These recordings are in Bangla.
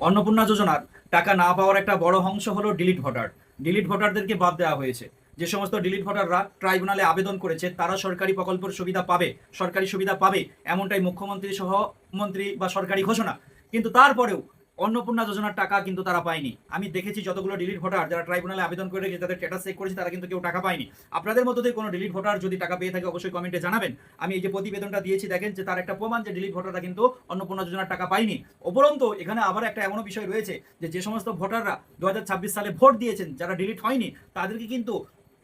অন্নপূর্ণা যোজনার টাকা না পাওয়ার একটা বড় অংশ হলো ডিলিট ভোটার। ডিলিট ভোটারদেরকে বাদ দেওয়া হয়েছে। যে সমস্ত ডিলিট ভোটাররা ট্রাইব্যুনালে আবেদন করেছে তারা সরকারি প্রকল্পের সুবিধা পাবে, সরকারি সুবিধা পাবে, এমনটাই মুখ্যমন্ত্রী সহ মন্ত্রী বা সরকারি ঘোষণা। কিন্তু তারপরেও অন্নপূর্ণা যোজনার টাকা কিন্তু তারা পায়নি। আমি দেখেছি যতগুলো ডিলিট ভোটার যারা ট্রাইব্যুনালে আবেদন করে রেখেছে, তাদের স্ট্যাটাস চেক করেছে, তারা কিন্তু কেউ টাকা পায়নি। আপনাদের মধ্যে থেকে কোনো ডিলিট ভোটার যদি টাকা পেয়ে থাকে অবশ্যই কমেন্টে জানাবেন। আমি এই যে প্রতিবেদনটা দিয়েছি দেখেন যে তার একটা প্রমাণ যে ডিলিট ভোটাররা কিন্তু অন্নপূর্ণা যোজনার টাকা পায়নি। উপরন্তু এখানে আবার একটা এমনও বিষয় রয়েছে যে যে সমস্ত ভোটাররা 2026 সালে ভোট দিয়েছেন, যারা ডিলিট হয়নি, তাদেরকে কিন্তু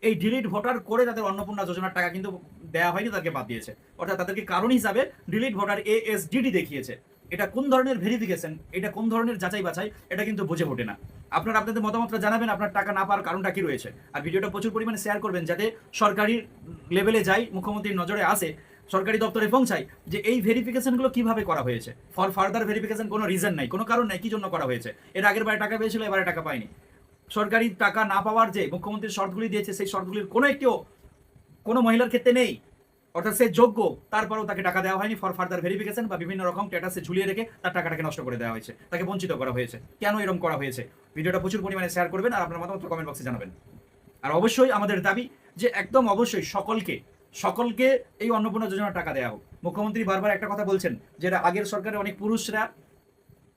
এই ডিলিট ভোটার করে তাদের অন্নপূর্ণা যোজনার টাকা কিন্তু দেওয়া হয়নি, তাদেরকে বাদ দিয়েছে। অর্থাৎ তাদেরকে কারণ হিসাবে ডিলিট ভোটার ASDD দেখিয়েছে। এটা কোন ধরনের ভেরিফিকেশন, এটা কোন ধরনের যাচাই বাছাই, এটা কিন্তু বুঝে ওঠে না। আপনারা আপনাদের মতামতটা জানাবেন, আপনার টাকা না পাওয়ার কারণটা কি রয়েছে। আর ভিডিওটা প্রচুর পরিমাণে শেয়ার করবেন যাতে সরকারি লেভেলে যায়, মুখ্যমন্ত্রীর নজরে আসে, সরকারি দপ্তরে পৌঁছায় যে এই ভেরিফিকেশনগুলো কিভাবে করা হয়েছে। ফর ফার্দার ভেরিফিকেশন কোনো রিজন নাই, কোনো কারণ নাই কি জন্য করা হয়েছে। এর আগের বারে টাকা পেয়েছিল, এবারে টাকা পায়নি। সরকারি টাকা না পাওয়ার যে মুখ্যমন্ত্রীর শর্তগুলি দিয়েছে, সেই শর্তগুলির কোনো একটিও কোনো মহিলার ক্ষেত্রে নেই। অর্থাৎ সে যোগ্য, তারপরেও তাকে টাকা দেওয়া হয়নি ফর ফার্দার ভেরিফিকেশন বা বিভিন্ন রকম স্ট্যাটাসে ঝুলিয়ে রেখে তার টাকাটাকে নষ্ট করে দেওয়া হয়েছে, তাকে বঞ্চিত করা হয়েছে। কেন এরকম করা হয়েছে? ভিডিওটা প্রচুর পরিমাণে শেয়ার করবেন আর আপনার মতামত কমেন্ট বক্সে জানাবেন। আর অবশ্যই আমাদের দাবি যে একদম অবশ্যই সকলকে সকলকে এই অন্নপূর্ণা যোজনার টাকা দেওয়া হোক। মুখ্যমন্ত্রী বারবার একটা কথা বলছেন যে আগের সরকারে অনেক পুরুষরা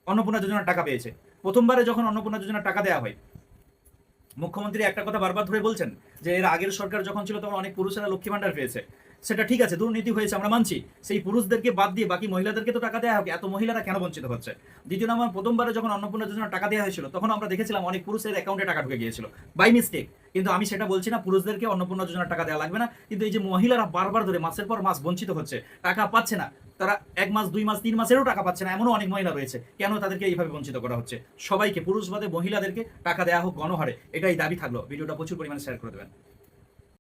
অন্নপূর্ণা যোজনার টাকা পেয়েছে। প্রথমবারে যখন অন্নপূর্ণা যোজনার টাকা দেওয়া হয়, মুখ্যমন্ত্রী একটা কথা বারবার ধরে বলছেন যে এর আগের সরকার যখন ছিল তখন অনেক পুরুষেরা লক্ষ্মী ভান্ডার পেয়েছে। সেটা ঠিক আছে, দুর্নীতি হয়েছে, আমরা মানছি। সেই পুরুষদেরকে বাদ দিয়ে বাকি মহিলাদেরকে তো টাকা দেওয়া হবে, এত মহিলারা কেন বঞ্চিত হচ্ছে? দ্বিতীয় নম্বর, প্রথমবারে যখন অন্নপূর্ণা যোজনার টাকা দেওয়া হয়েছিল তখন আমরা দেখেছিলাম অনেক পুরুষের অ্যাকাউন্টে টাকা ঢুকে গিয়েছিল বাই মিস্টেক। কিন্তু আমি সেটা বলছি না পুরুষদেরকে অন্নপূর্ণা যোজনার টাকা দেওয়া লাগবে না, কিন্তু এই যে মহিলারা বারবার ধরে মাসের পর মাস বঞ্চিত হচ্ছে, টাকা পাচ্ছে না, তারা 1 মাস 2 মাস 3 মাসেরও টাকা পাচ্ছে না, এমনও অনেক মহিলা রয়েছে। কেন তাদেরকে এইভাবে বঞ্চিত করা হচ্ছে? সবাইকে, পুরুষ বাদে মহিলাদেরকে টাকা দেওয়া হোক গণহারে, এটাই দাবি থাকলো। ভিডিওটা প্রচুর পরিমাণে শেয়ার করে দেবেন।